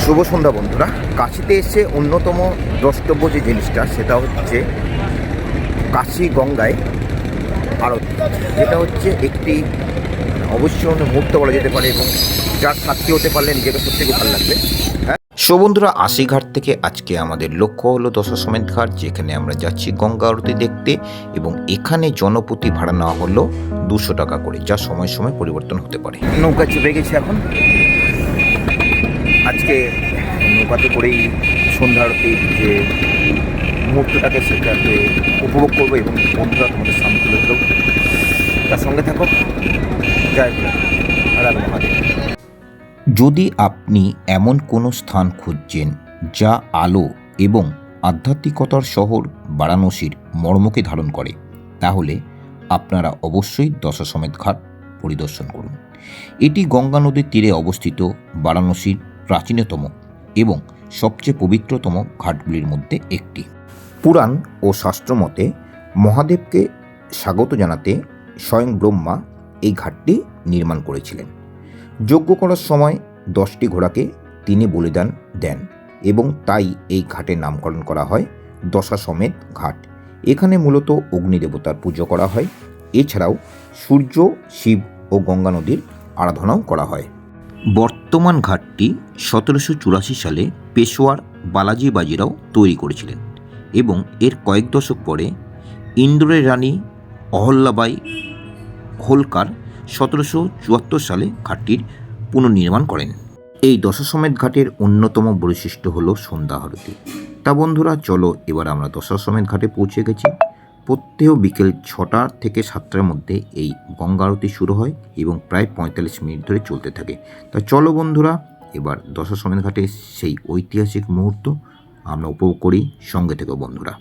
শুভ সন্ধ্যা বন্ধুরা। কাশিতে এসে অন্যতম দ্রষ্টব্য যে জিনিসটা সেটা হচ্ছে কাশী গঙ্গায় আরতি, যেটা হচ্ছে একটি অবশ্যই মুহূর্ত বলা যেতে পারে এবং যার সাক্ষী হতে পারলে নিজেকে সত্যি খুব ভালো লাগবে। সো বন্ধুরা, আশিঘাট থেকে আজকে আমাদের লক্ষ্য হলো দশাশ্বমেধ ঘাট, যেখানে আমরা যাচ্ছি গঙ্গা আরতি দেখতে এবং এখানে জনপ্রতি ভাড়া নেওয়া হলো 200 টাকা করে, যা সময় সময় পরিবর্তন হতে পারে। নৌকা চেপে গেছি এখন। আজকে নৌকাতে করেই সন্ধ্যা আরতির যে মুহূর্তটাকে সেটাকে উপভোগ করবো এবং বন্ধুরা তোমাদের সামনে তুলে ধরব। তার সঙ্গে থাকো। জয় গুরু, হর মহাদেব। যদি আপনি এমন কোনো স্থান খুঁজছেন যা আলো এবং আধ্যাত্মিকতার শহর বারাণসীর মর্মকে ধারণ করে, তাহলে আপনারা অবশ্যই দশাশ্বমেধ ঘাট পরিদর্শন করুন। এটি গঙ্গা নদীর তীরে অবস্থিত বারাণসীর প্রাচীনতম এবং সবচেয়ে পবিত্রতম ঘাটগুলির মধ্যে একটি। পুরাণ ও শাস্ত্রমতে মহাদেবকে স্বাগত জানাতে স্বয়ং ব্রহ্মা এই ঘাটটি নির্মাণ করেছিলেন। যজ্ঞ করার সময় 10টি ঘোড়াকে তিনি বলিদান দেন এবং তাই এই ঘাটের নামকরণ করা হয় দশাশ্বমেধ ঘাট। এখানে মূলত অগ্নিদেবতার পুজো করা হয়। এছাড়াও সূর্য, শিব ও গঙ্গা নদীর আরাধনাও করা হয়। বর্তমান ঘাটটি 1784 সালে পেশোয়ার বালাজি বাজিরাও তৈরি করেছিলেন এবং এর কয়েক দশক পরে ইন্দোরের রানী অহল্যাবাই হোলকার 1774 সালে ঘাটটির পুনর্নির্মাণ করেন। এই দশাশ্বমেধ ঘাটের অন্যতম বৈশিষ্ট্য হলো সন্ধ্যা আরতি। তা বন্ধুরা, চলো এবার আমরা দশাশ্বমেধ ঘাটে পৌঁছে গেছি। প্রত্যেক বিকেল 6টা থেকে 7টার মধ্যে এই গঙ্গা আরতি শুরু হয় এবং প্রায় 45 মিনিট ধরে চলতে থাকে। তা চলো বন্ধুরা, এবার দশাশ্বমেধ ঘাটে সেই ঐতিহাসিক মুহূর্ত আমরা উপভোগ করি। সঙ্গে থেকো বন্ধুরা।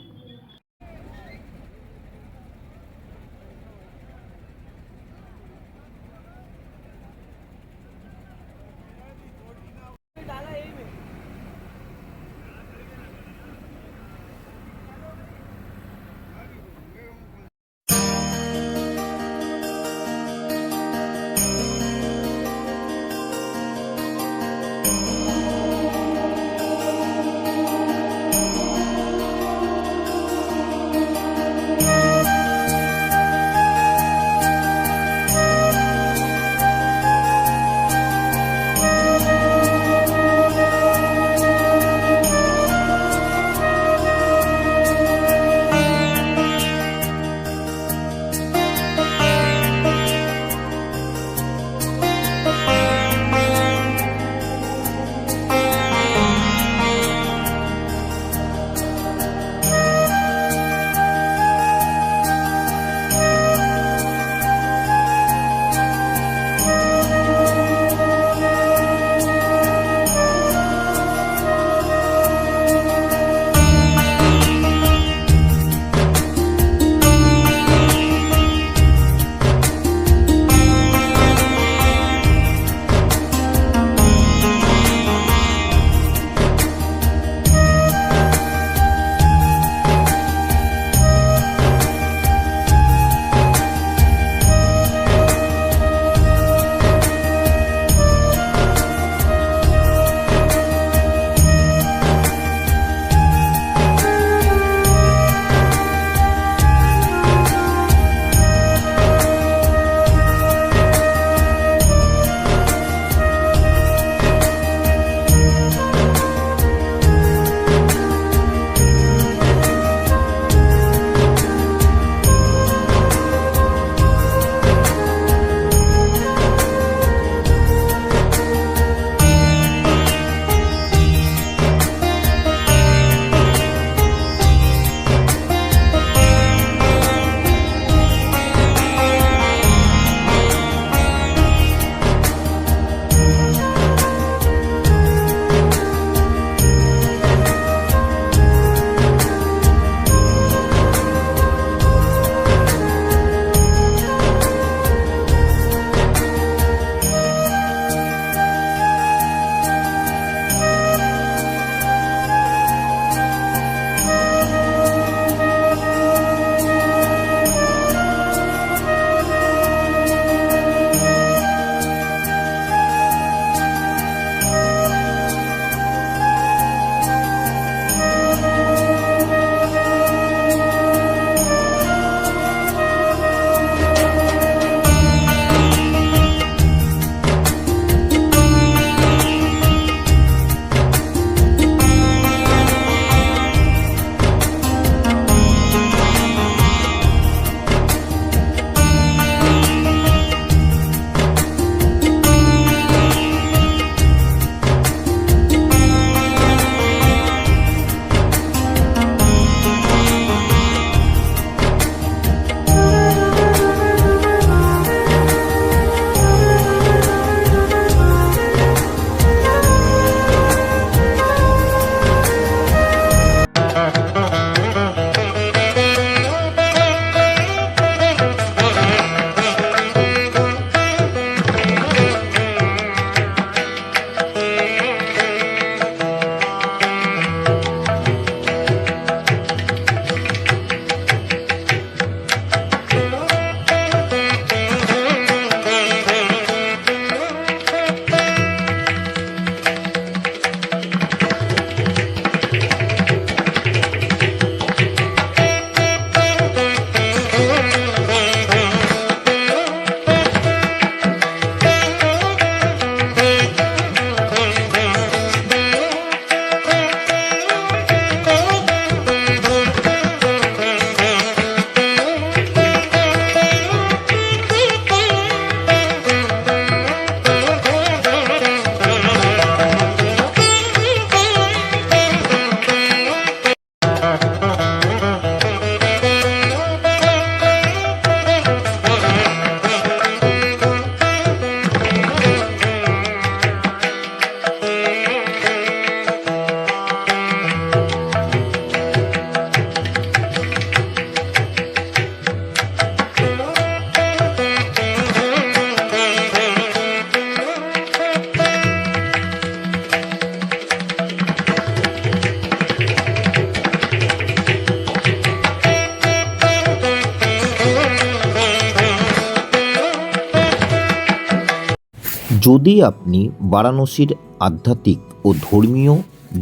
যদি আপনি বারাণসীর আধ্যাত্মিক ও ধর্মীয়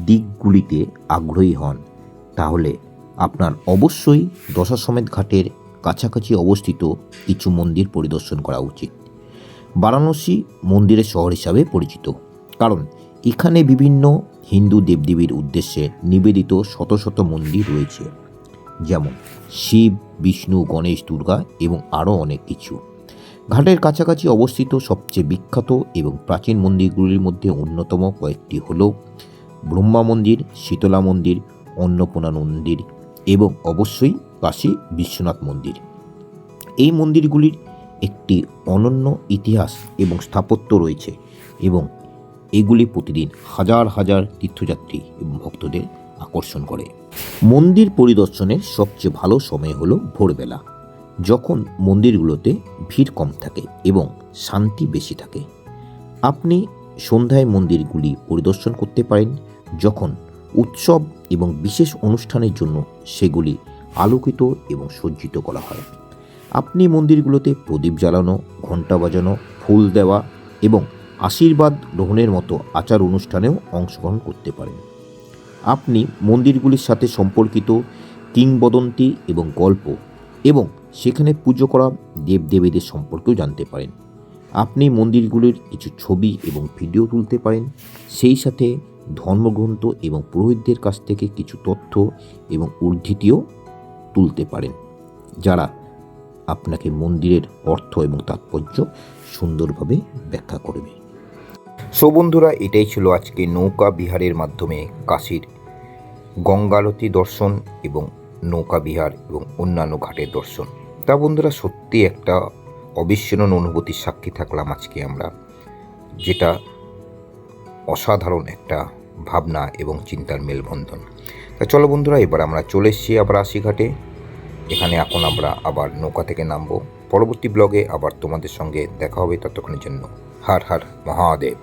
দিকগুলিতে আগ্রহী হন, তাহলে আপনার অবশ্যই দশাশ্বমেধ ঘাটের কাছাকাছি অবস্থিত কিছু মন্দির পরিদর্শন করা উচিত। বারাণসী মন্দিরের শহর হিসাবে পরিচিত, কারণ এখানে বিভিন্ন হিন্দু দেবদেবীর উদ্দেশ্যে নিবেদিত শত শত মন্দির রয়েছে, যেমন শিব, বিষ্ণু, গণেশ, দুর্গা এবং আরও অনেক কিছু। ঘাটের কাছাকাছি অবস্থিত সবচেয়ে বিখ্যাত এবং প্রাচীন মন্দিরগুলির মধ্যে অন্যতম কয়েকটি হল ব্রহ্মা মন্দির, শীতলা মন্দির, অন্নপূর্ণা মন্দির এবং অবশ্যই কাশী বিশ্বনাথ মন্দির। এই মন্দিরগুলির একটি অনন্য ইতিহাস এবং স্থাপত্য রয়েছে এবং এগুলি প্রতিদিন হাজার হাজার তীর্থযাত্রী এবং ভক্তদের আকর্ষণ করে। মন্দির পরিদর্শনের সবচেয়ে ভালো সময় হলো ভোরবেলা, যখন মন্দিরগুলোতে ভিড় কম থাকে এবং শান্তি বেশি থাকে। আপনি সন্ধ্যায় মন্দিরগুলি পরিদর্শন করতে পারেন, যখন উৎসব এবং বিশেষ অনুষ্ঠানের জন্য সেগুলি আলোকিত এবং সজ্জিত করা হয়। আপনি মন্দিরগুলোতে প্রদীপ জ্বালানো, ঘণ্টা বাজানো, ফুল দেওয়া এবং আশীর্বাদ গ্রহণের মতো আচার অনুষ্ঠানেও অংশগ্রহণ করতে পারেন। আপনি মন্দিরগুলির সাথে সম্পর্কিত কিংবদন্তি এবং গল্প এবং সেখানে পুজো করা দেবদেবীদের সম্পর্কেও জানতে পারেন। আপনি মন্দিরগুলির কিছু ছবি এবং ভিডিও তুলতে পারেন, সেই সাথে ধর্মগ্রন্থ এবং পুরোহিতদের কাছ থেকে কিছু তথ্য এবং উদ্ধৃতিও তুলতে পারেন, যারা আপনাকে মন্দিরের অর্থ এবং তাৎপর্য সুন্দরভাবে ব্যাখ্যা করবে। সো বন্ধুরা, এটাই ছিল আজকে নৌকা বিহারের মাধ্যমে কাশীর গঙ্গালতি দর্শন এবং নৌকা বিহার এবং অন্যান্য ঘাটের দর্শন। তা বন্ধুরা, সত্যি একটা অবিস্মরণীয় অনুভূতির সাক্ষী থাকলাম আজকে আমরা, যেটা অসাধারণ একটা ভাবনা এবং চিন্তার মেলবন্ধন। তা চলো বন্ধুরা, এবার আমরা চলে এসেছি আবার আশি ঘাটে। এখানে এখন আমরা আবার নৌকা থেকে নামবো। পরবর্তী ব্লগে আবার তোমাদের সঙ্গে দেখা হবে। ততক্ষণের জন্য হর হর মহাদেব।